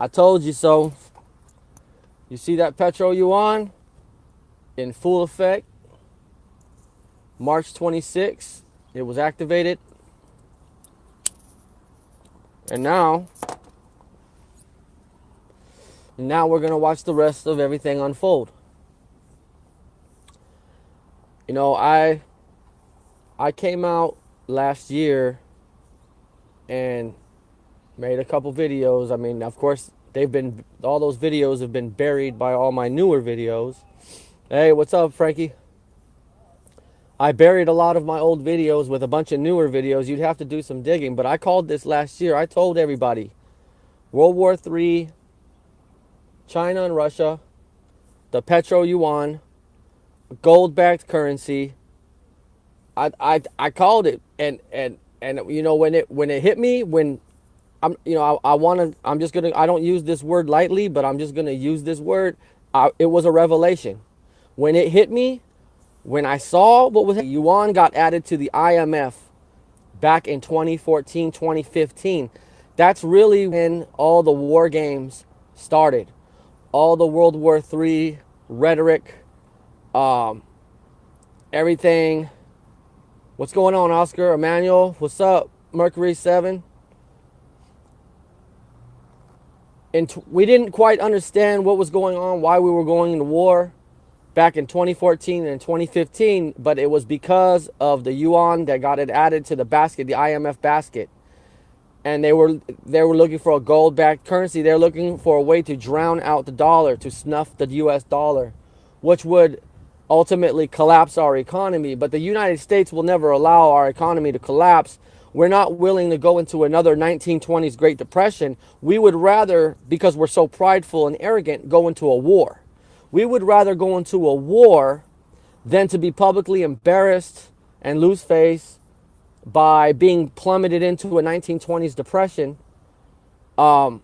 I told you so. You see that petro yuan in full effect. March 26th, it was activated. And now we're going to watch the rest of everything unfold. You know, I came out last year and made a couple videos. I mean, of course, all those videos have been buried by all my newer videos. Hey, what's up, Frankie? I buried a lot of my old videos with a bunch of newer videos. You'd have to do some digging, but I called this last year. I told everybody, World War III, China and Russia, the petro yuan, gold-backed currency. I called it, and you know, when it hit me, when I'm just gonna, I don't use this word lightly, but I'm just gonna use this word. It was a revelation when it hit me. When I saw what was yuan got added to the IMF back in 2014, 2015, that's really when all the war games started. All the World War III rhetoric, everything. What's going on, Oscar? Emmanuel, what's up? Mercury 7. And we didn't quite understand what was going on, why we were going into war back in 2014 and 2015, but it was because of the yuan that got it added to the basket, the IMF basket. And they were looking for a gold-backed currency. They're looking for a way to drown out the dollar, to snuff the US dollar, which would ultimately collapse our economy. But the United States will never allow our economy to collapse. We're not willing to go into another 1920s Great Depression. We would rather, because we're so prideful and arrogant, go into a war. We would rather go into a war than to be publicly embarrassed and lose face by being plummeted into a 1920s depression. So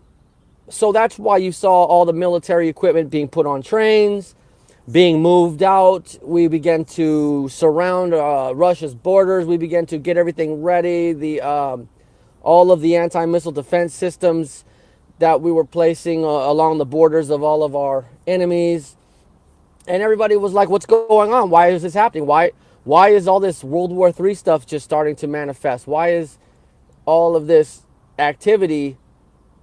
that's why you saw all the military equipment being put on trains, being moved out. We began to surround Russia's borders. We began to get everything ready. All of the anti-missile defense systems that we were placing along the borders of all of our enemies. And everybody was like, what's going on? Why is this happening? Why is all this World War III stuff just starting to manifest? Why is all of this activity,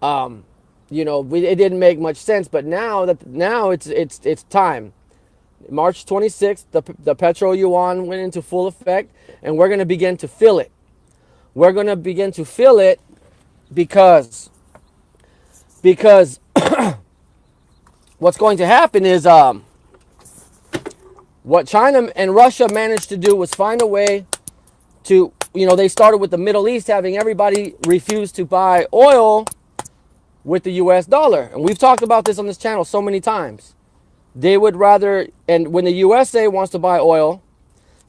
it didn't make much sense. But now it's time. March 26th, the petro yuan went into full effect, and we're going to begin to feel it. We're going to begin to feel it because what's going to happen is what China and Russia managed to do was find a way to, they started with the Middle East, having everybody refuse to buy oil with the US dollar. And we've talked about this on this channel so many times. They would rather, and when the USA wants to buy oil,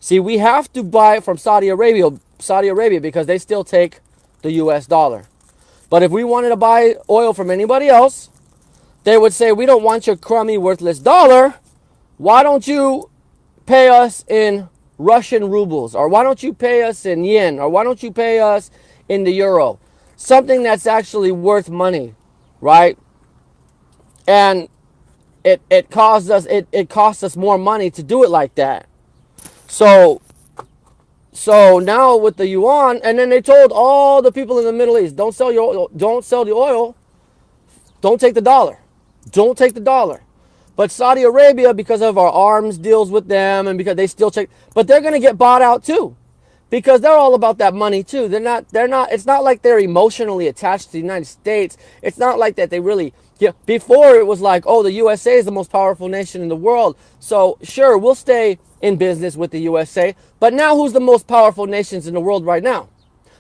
see, we have to buy it from Saudi Arabia because they still take the US dollar. But if we wanted to buy oil from anybody else, they would say, we don't want your crummy, worthless dollar. Why don't you pay us in Russian rubles? Or why don't you pay us in yen? Or why don't you pay us in the euro? Something that's actually worth money, right? And it costs us more money to do it like that. So now with the yuan, and then they told all the people in the Middle East, don't sell the oil, don't take the dollar. Don't take the dollar. But Saudi Arabia, because of our arms deals with them, and because they still check, but they're going to get bought out too, because they're all about that money too. They're not, it's not like they're emotionally attached to the United States. It's not like that they really, before it was like, oh, the USA is the most powerful nation in the world. So sure, we'll stay in business with the USA. But now who's the most powerful nations in the world right now?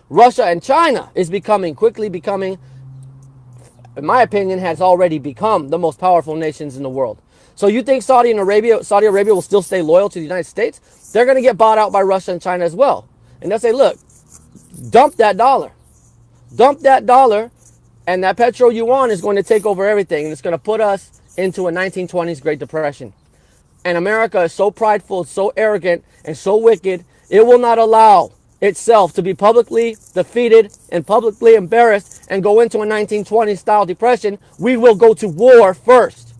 Russia and China is quickly becoming, in my opinion, has already become the most powerful nations in the world. So you think Saudi Arabia will still stay loyal to the United States? They're going to get bought out by Russia and China as well. And they'll say, look, dump that dollar. Dump that dollar, and that petro yuan is going to take over everything. And it's going to put us into a 1920s Great Depression. And America is so prideful, so arrogant, and so wicked, it will not allow itself to be publicly defeated and publicly embarrassed and go into a 1920s style depression, we will go to war first.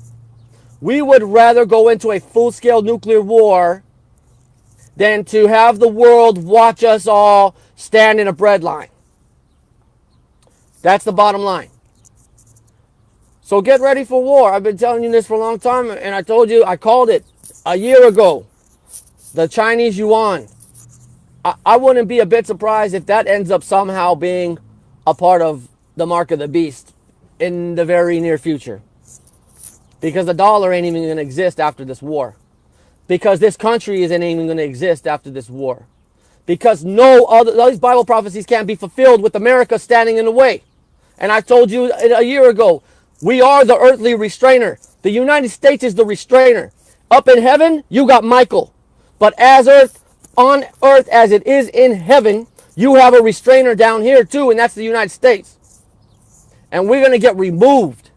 We would rather go into a full-scale nuclear war than to have the world watch us all stand in a bread line. That's the bottom line. So get ready for war. I've been telling you this for a long time, and I told you, I called it a year ago. The Chinese yuan. I wouldn't be a bit surprised if that ends up somehow being a part of the mark of the beast in the very near future. Because the dollar ain't even going to exist after this war. Because this country isn't even going to exist after this war. Because all these Bible prophecies can't be fulfilled with America standing in the way. And I told you a year ago, we are the earthly restrainer. The United States is the restrainer. Up in heaven, you got Michael. But on earth as it is in heaven, you have a restrainer down here too, and that's the United States. And we're going to get removed.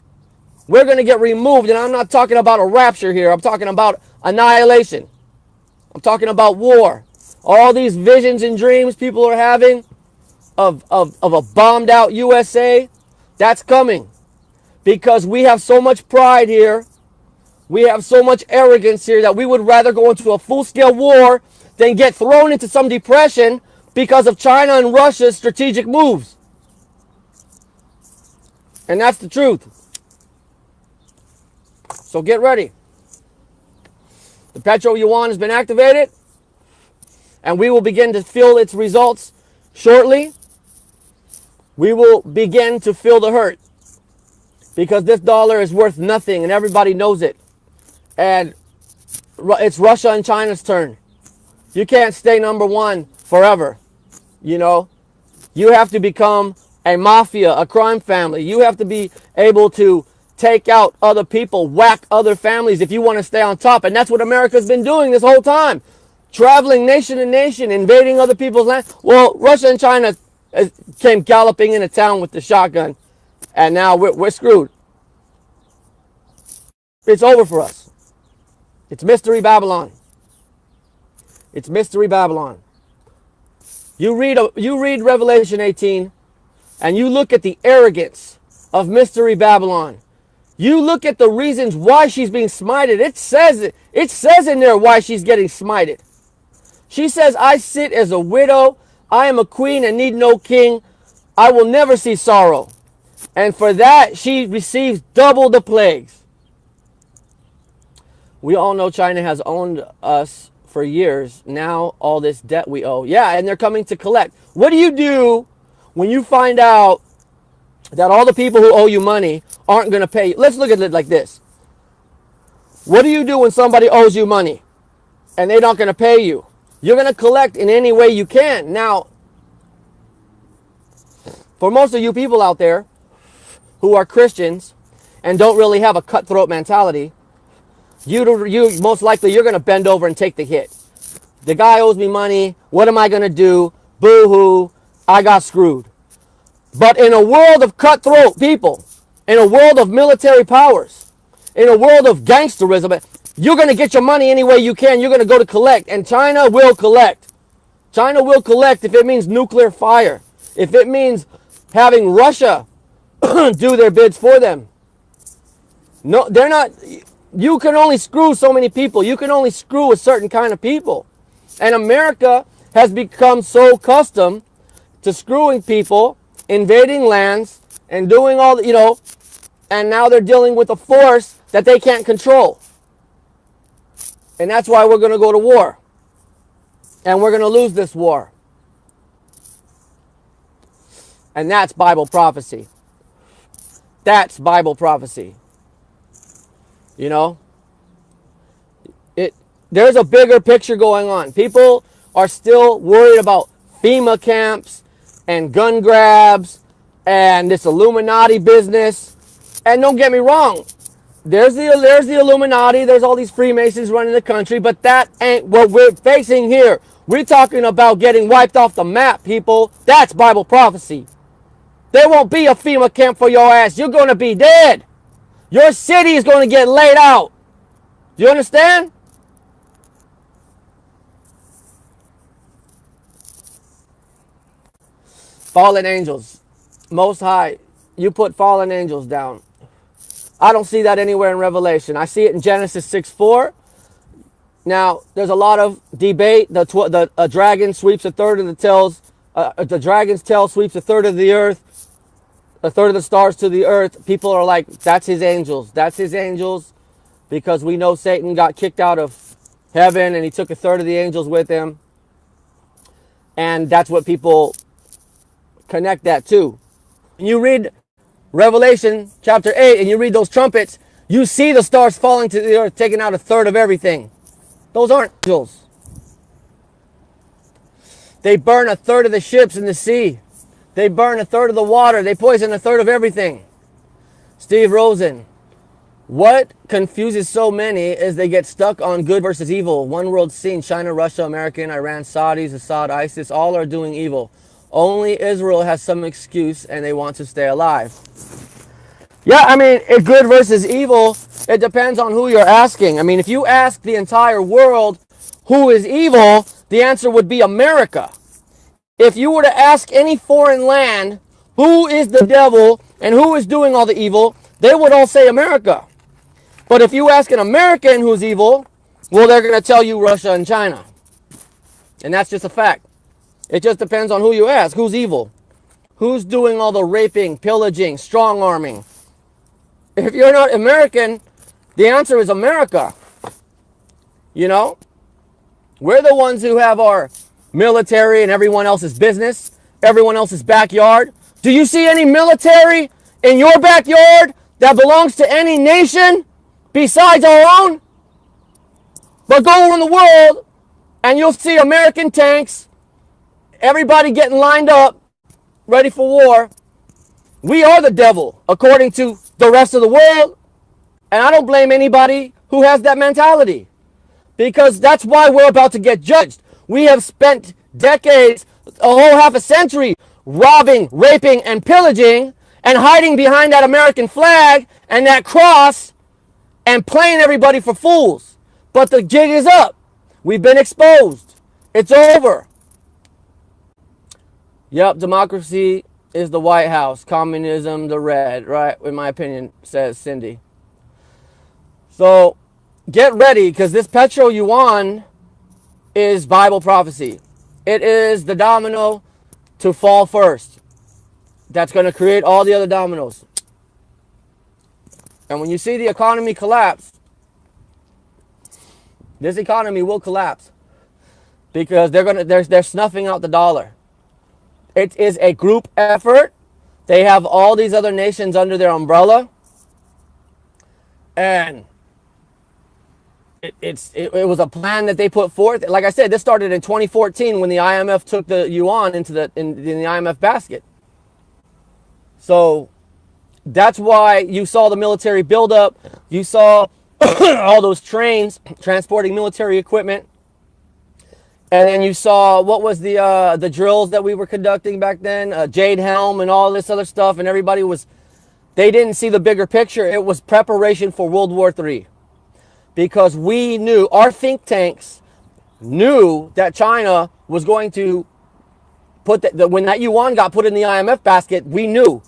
We're going to get removed, and I'm not talking about a rapture here. I'm talking about annihilation. I'm talking about war. All these visions and dreams people are having of a bombed out USA, that's coming. Because we have so much pride here. We have so much arrogance here that we would rather go into a full-scale war than get thrown into some depression because of China and Russia's strategic moves. And that's the truth. So get ready. The petro yuan has been activated, and we will begin to feel its results shortly. We will begin to feel the hurt because this dollar is worth nothing, and everybody knows it. And it's Russia and China's turn. You can't stay number one forever. You know, you have to become a mafia, a crime family. You have to be able to take out other people, whack other families if you want to stay on top. And that's what America's been doing this whole time. Traveling nation to nation, invading other people's land. Well, Russia and China came galloping into town with the shotgun. And now we're screwed. It's over for us. It's Mystery Babylon. It's Mystery Babylon. You read Revelation 18 and you look at the arrogance of Mystery Babylon. You look at the reasons why she's being smited. It says in there why she's getting smited. She says, I sit as a widow. I am a queen and need no king. I will never see sorrow. And for that, she receives double the plagues. We all know China has owned us for years. Now all this debt we owe. Yeah, and they're coming to collect. What do you do when you find out that all the people who owe you money aren't going to pay you? Let's look at it like this. What do you do when somebody owes you money and they're not going to pay you? You're going to collect in any way you can. Now, for most of you people out there who are Christians and don't really have a cutthroat mentality, you most likely you're going to bend over and take the hit. The guy owes me money. What am I going to do? Boo-hoo. I got screwed. But in a world of cutthroat people, in a world of military powers, in a world of gangsterism, you're going to get your money any way you can. You're going to go to collect, and China will collect. China will collect if it means nuclear fire, if it means having Russia do their bids for them. No, they're not. You can only screw so many people. You can only screw a certain kind of people. And America has become so accustomed to screwing people, invading lands, and doing all the, and now they're dealing with a force that they can't control. And that's why we're going to go to war. And we're going to lose this war. And that's Bible prophecy. That's Bible prophecy. There's a bigger picture going on. People are still worried about FEMA camps and gun grabs and this Illuminati business. And don't get me wrong. There's the Illuminati. There's all these Freemasons running the country. But that ain't what we're facing here. We're talking about getting wiped off the map, people. That's Bible prophecy. There won't be a FEMA camp for your ass. You're going to be dead. Your city is going to get laid out. Do you understand? Fallen angels. Most High, you put fallen angels down. I don't see that anywhere in Revelation. I see it in Genesis 6:4. Now, there's a lot of debate. The dragon sweeps a third of the tails. The dragon's tail sweeps a third of the earth, a third of the stars to the earth. People are like, that's his angels. That's his angels, because we know Satan got kicked out of heaven and he took a third of the angels with him. And that's what people connect that to. When you read Revelation chapter 8 and you read those trumpets, you see the stars falling to the earth, taking out a third of everything. Those aren't angels. They burn a third of the ships in the sea. They burn a third of the water. They poison a third of everything. Steve Rosen. What confuses so many is they get stuck on good versus evil. One world scene. China, Russia, American, Iran, Saudis, Assad, ISIS, all are doing evil. Only Israel has some excuse and they want to stay alive. Yeah, I mean, it's good versus evil. It depends on who you're asking. I mean, if you ask the entire world who is evil, the answer would be America. If you were to ask any foreign land who is the devil and who is doing all the evil, they would all say America. But if you ask an American who's evil, well, they're going to tell you Russia and China. And that's just a fact. It just depends on who you ask. Who's evil? Who's doing all the raping, pillaging, strong-arming? If you're not American, the answer is America. You know? We're the ones who have our military and everyone else's business, everyone else's backyard. Do you see any military in your backyard that belongs to any nation besides our own? But go around the world and you'll see American tanks, everybody getting lined up, ready for war. We are the devil, according to the rest of the world. And I don't blame anybody who has that mentality, because that's why we're about to get judged. We have spent decades, a whole half a century, robbing, raping, and pillaging, and hiding behind that American flag and that cross and playing everybody for fools. But the jig is up. We've been exposed. It's over. Yep, democracy is the White House, communism the red, right? In my opinion, says Cindy. So get ready, because this petro yuan is Bible prophecy. It is the domino to fall first. That's going to create all the other dominoes. And when you see the economy collapse, this economy will collapse, because they're snuffing out the dollar. It is a group effort. They have all these other nations under their umbrella. And it was a plan that they put forth. Like I said, this started in 2014 when the IMF took the yuan in the IMF basket. So that's why you saw the military buildup. You saw all those trains transporting military equipment. And then you saw, what was the drills that we were conducting back then? Jade Helm and all this other stuff. And everybody they didn't see the bigger picture. It was preparation for World War III. Because we knew, our think tanks knew that China was going to put, when that yuan got put in the IMF basket, we knew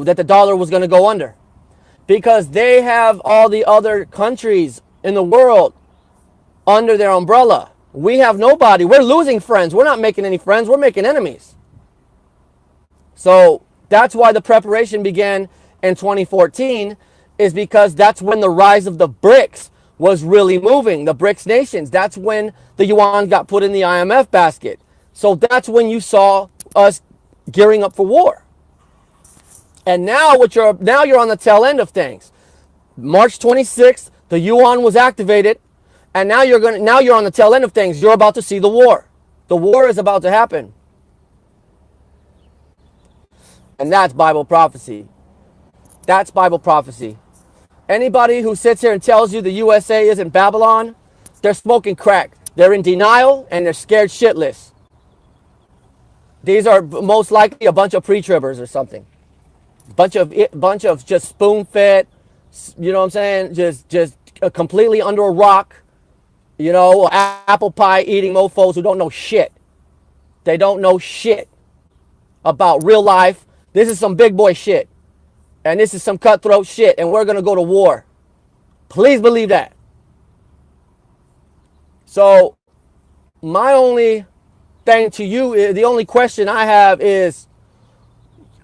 that the dollar was going to go under. Because they have all the other countries in the world under their umbrella. We have nobody. We're losing friends. We're not making any friends. We're making enemies. So that's why the preparation began in 2014, is because that's when the rise of the BRICS was really moving. The BRICS nations. That's when the yuan got put in the IMF basket. So that's when you saw us gearing up for war. And now you're on the tail end of things. March 26th, the yuan was activated. And now you're on the tail end of things. You're about to see the war. The war is about to happen. And that's Bible prophecy. That's Bible prophecy. Anybody who sits here and tells you the USA isn't Babylon, they're smoking crack. They're in denial and they're scared shitless. These are most likely a bunch of pre-tribbers or something. Bunch of just spoon-fed, you know what I'm saying? Just completely under a rock. You know, apple pie eating mofos who don't know shit. They don't know shit. about real life. This is some big boy shit. And this is some cutthroat shit. And we're going to go to war. Please believe that. So my only thing to you, the only question I have is,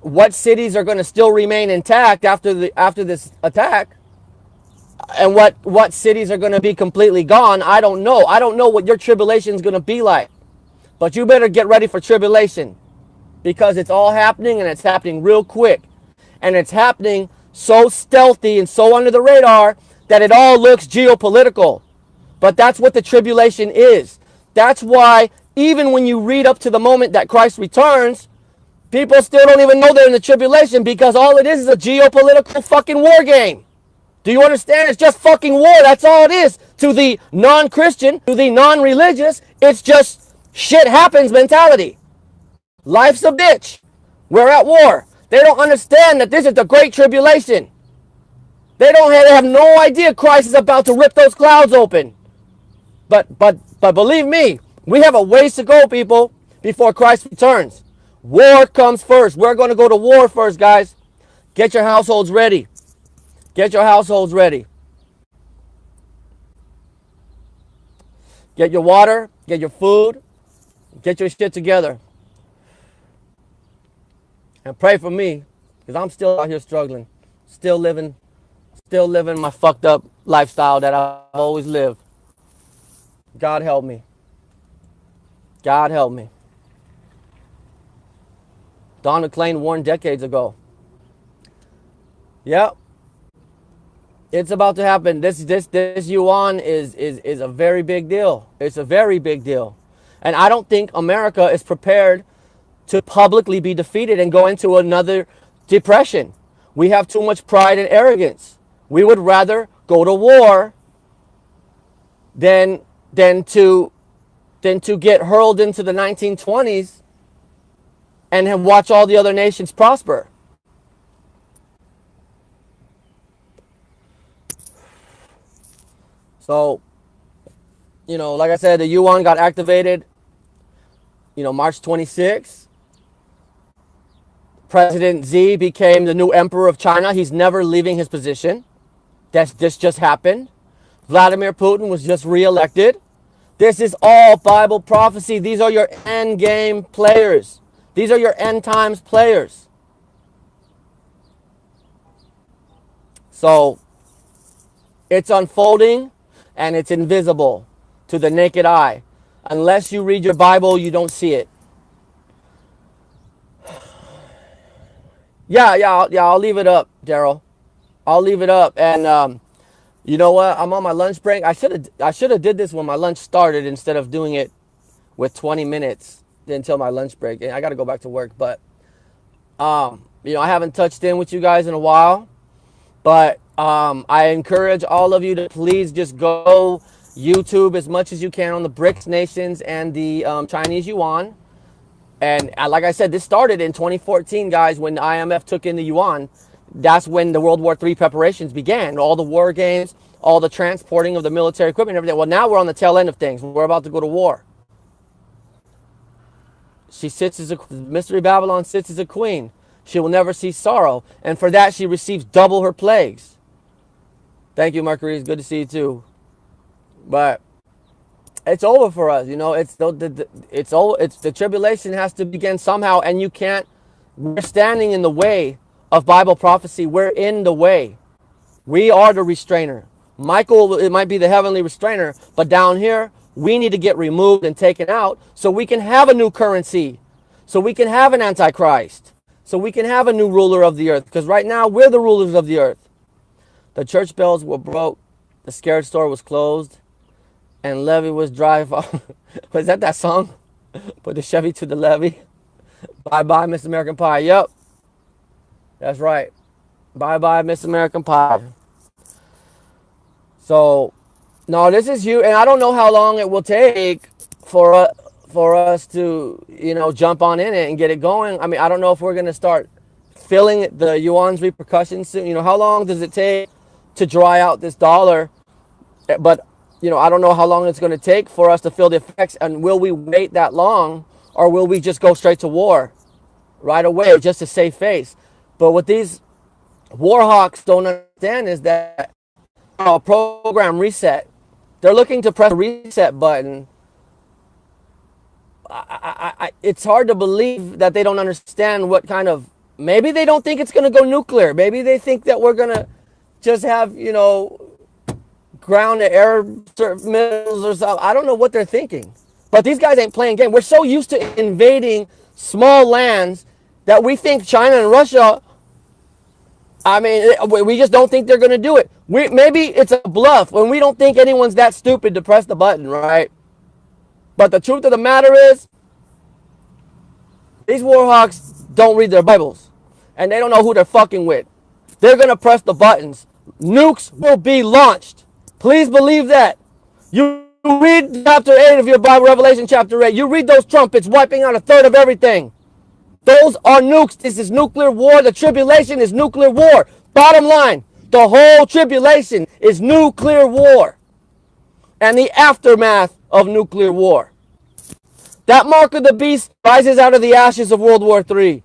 what cities are going to still remain intact after this attack? And what cities are going to be completely gone? I don't know. I don't know what your tribulation is going to be like. But you better get ready for tribulation. Because it's all happening, and it's happening real quick. And it's happening so stealthy and so under the radar that it all looks geopolitical. But that's what the tribulation is. That's why even when you read up to the moment that Christ returns, people still don't even know they're in the tribulation, because all it is a geopolitical fucking war game. Do you understand? It's just fucking war. That's all it is. To the non-Christian, to the non-religious, it's just shit happens mentality. Life's a bitch. We're at war. They don't understand that this is the great tribulation. They have no idea Christ is about to rip those clouds open. But believe me, we have a ways to go, people, before Christ returns. War comes first. We're going to go to war first, guys. Get your households ready. Get your households ready. Get your water. Get your food. Get your shit together. And pray for me, because I'm still out here struggling. Still living my fucked up lifestyle that I've always lived. God help me. God help me. Don McLean warned decades ago. Yep. It's about to happen. This yuan is a very big deal. It's a very big deal. And I don't think America is prepared to publicly be defeated and go into another depression. We have too much pride and arrogance. We would rather go to war than to get hurled into the 1920s and watch all the other nations prosper. So, like I said, the yuan got activated, March 26th. President Xi became the new emperor of China. He's never leaving his position. This just happened. Vladimir Putin was just reelected. This is all Bible prophecy. These are your end game players. These are your end times players. So, it's unfolding. And it's invisible to the naked eye. Unless you read your Bible, you don't see it. Yeah, I'll leave it up, Daryl. I'll leave it up. And you know what? I'm on my lunch break. I should have did this when my lunch started instead of doing it with 20 minutes until my lunch break. And I got to go back to work. But I haven't touched in with you guys in a while. But I encourage all of you to please just go YouTube as much as you can on the BRICS nations and the Chinese yuan. And like I said, this started in 2014, guys, when the IMF took in the yuan. That's when the World War III preparations began. All the war games, all the transporting of the military equipment, everything. Well, now we're on the tail end of things. We're about to go to war. Mystery Babylon sits as a queen. She will never see sorrow. And for that, she receives double her plagues. Thank you, Mercury. It's good to see you too. But it's over for us. It's over. The tribulation has to begin somehow, and you can't. We're standing in the way of Bible prophecy. We're in the way. We are the restrainer. Michael, it might be the heavenly restrainer, but down here, we need to get removed and taken out so we can have a new currency, so we can have an antichrist, so we can have a new ruler of the earth. Because right now, we're the rulers of the earth. The church bells were broke. The scared store was closed. And levee was dry. Was that song? Put the Chevy to the levee. Bye-bye, Miss American Pie. Yep. That's right. Bye-bye, Miss American Pie. So, no, this is you. And I don't know how long it will take for us to, jump on in it and get it going. I mean, I don't know if we're going to start feeling the yuan's repercussions soon. How long does it take to dry out this dollar? But, I don't know how long it's going to take for us to feel the effects. And will we wait that long, or will we just go straight to war? right away just to save face. But what these war hawks don't understand is that program reset. They're looking to press the reset button. It's hard to believe that they don't understand what kind of, maybe they don't think it's going to go nuclear. Maybe they think that we're going to just have, you know, ground to air missiles or something. I don't know what they're thinking. But these guys ain't playing game. We're so used to invading small lands that we think China and Russia, I mean, we just don't think they're going to do it. Maybe it's a bluff when we don't think anyone's that stupid to press the button, right? But the truth of the matter is, these warhawks don't read their Bibles. And they don't know who they're fucking with. They're going to press the buttons. Nukes will be launched. Please believe that. You read chapter 8 of your Bible, Revelation chapter 8. You read those trumpets wiping out a third of everything. Those are nukes. This is nuclear war. The tribulation is nuclear war. Bottom line, the whole tribulation is nuclear war and the aftermath of nuclear war. That mark of the beast rises out of the ashes of World War III.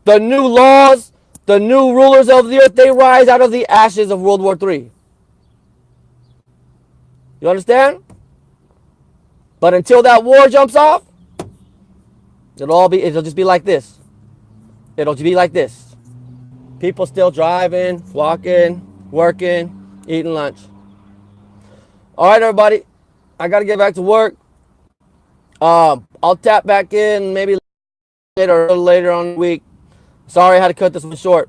The new laws, the new rulers of the earth, they rise out of the ashes of World War III. You understand? But until that war jumps off, it'll just be like this. It'll just be like this. People still driving, walking, working, eating lunch. All right, everybody. I got to get back to work. I'll tap back in maybe later on the week. Sorry I had to cut this one short.